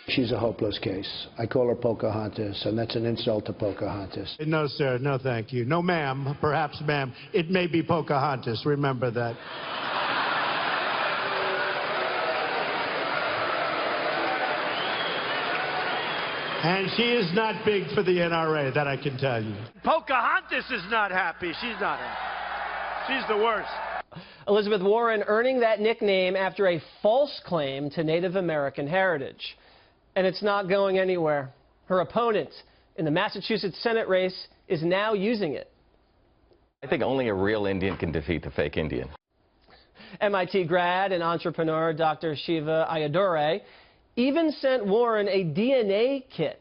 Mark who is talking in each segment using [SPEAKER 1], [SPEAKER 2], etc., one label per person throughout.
[SPEAKER 1] She's a hopeless case. I call her Pocahontas, and that's an insult to Pocahontas.
[SPEAKER 2] No, sir. No, thank you. No, ma'am. Perhaps, ma'am. It may be Pocahontas. Remember that. And she is not big for the NRA, that I can tell you.
[SPEAKER 3] Pocahontas is not happy. She's not happy. She's the worst.
[SPEAKER 4] Elizabeth Warren earning that nickname after a false claim to Native American heritage. And it's not going anywhere. Her opponent in the Massachusetts Senate race is now using it.
[SPEAKER 5] I think only a real Indian can defeat the fake Indian.
[SPEAKER 4] MIT grad and entrepreneur Dr. Shiva Ayyadurai even sent Warren a DNA kit,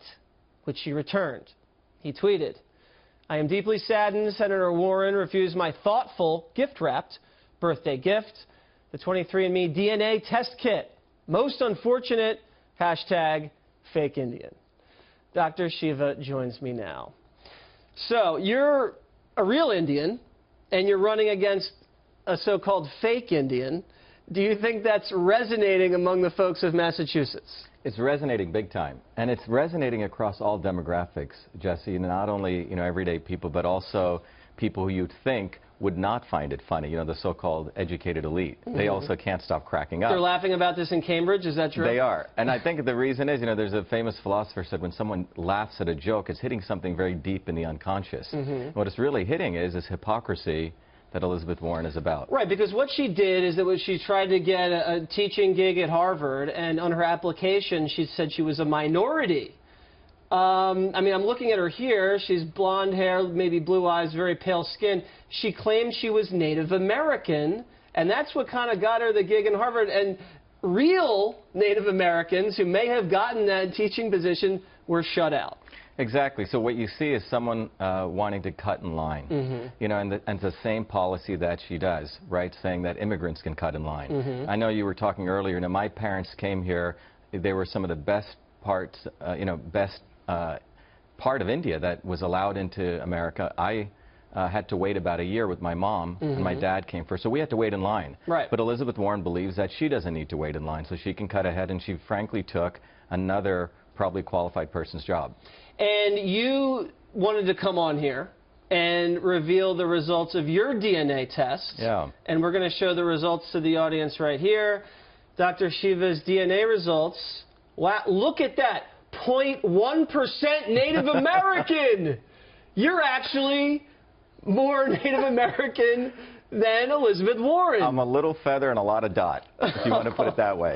[SPEAKER 4] which she returned. He tweeted, "I am deeply saddened Senator Warren refused my thoughtful, gift-wrapped birthday gift, the 23andMe DNA test kit. Most unfortunate, hashtag fake Indian." Dr. Shiva joins me now. So you're a real Indian, and you're running against a so-called fake Indian. Do you think that's resonating among the folks of Massachusetts?
[SPEAKER 5] It's resonating big time, and it's resonating across all demographics, Jesse. Not only everyday people, but also people who you'd think would not find it funny. The so-called educated elite. They also can't stop cracking up.
[SPEAKER 4] They're laughing about this in Cambridge. Is that true?
[SPEAKER 5] They are, and I think the reason is, there's a famous philosopher said when someone laughs at a joke, it's hitting something very deep in the unconscious. What it's really hitting is hypocrisy that Elizabeth Warren is about.
[SPEAKER 4] Right, because what she did is that she tried to get a teaching gig at Harvard, and on her application she said she was a minority. I mean, I'm looking at her here. She's blonde hair, maybe blue eyes, very pale skin. She claimed she was Native American, and that's what kind of got her the gig in Harvard. And real Native Americans who may have gotten that teaching position were shut out.
[SPEAKER 5] Exactly. So what you see is someone wanting to cut in line, and it's the same policy that she does, right, saying that immigrants can cut in line. I know you were talking earlier, my parents came here. They were some of the best parts, best part of India that was allowed into America. I had to wait about a year with my mom, and my dad came first, so we had to wait in line.
[SPEAKER 4] Right.
[SPEAKER 5] But Elizabeth Warren believes that she doesn't need to wait in line, so she can cut ahead, and she frankly took another probably qualified person's job.
[SPEAKER 4] And you wanted to come on here and reveal the results of your DNA test.
[SPEAKER 5] Yeah.
[SPEAKER 4] And we're going to show the results to the audience right here. Dr. Shiva's DNA results. Wow, look at that. 0.1% Native American. You're actually more Native American than Elizabeth Warren.
[SPEAKER 5] I'm a little feather and a lot of dot, if you want to put it that way.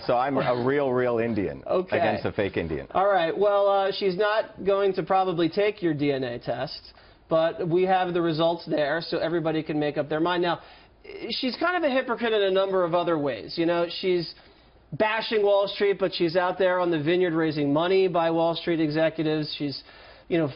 [SPEAKER 5] So I'm a real Indian against a fake Indian.
[SPEAKER 4] All right. Well, she's not going to probably take your DNA test, but we have the results there, so everybody can make up their mind. Now, she's kind of a hypocrite in a number of other ways. She's bashing Wall Street, but she's out there on the vineyard raising money by Wall Street executives. She's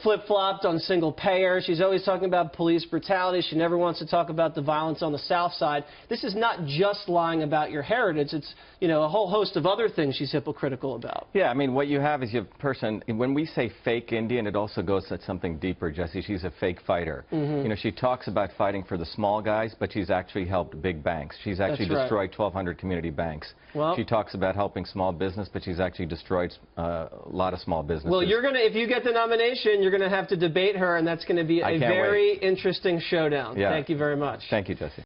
[SPEAKER 4] flip-flopped on single payer. She's always talking about police brutality. She never wants to talk about the violence on the South Side. This is not just lying about your heritage. It's, a whole host of other things she's hypocritical about.
[SPEAKER 5] Yeah, I mean, what you have is you have a person, when we say fake Indian, it also goes to something deeper, Jesse. She's a fake fighter. She talks about fighting for the small guys, but she's actually helped big banks. She's actually destroyed 1,200 community banks.
[SPEAKER 4] Well,
[SPEAKER 5] she talks about helping small business, but she's actually destroyed a lot of small businesses.
[SPEAKER 4] Well, if you get the nomination, you're going to have to debate her, and that's going to be a very interesting showdown.
[SPEAKER 5] Yeah.
[SPEAKER 4] Thank you very much.
[SPEAKER 5] Thank you, Jesse.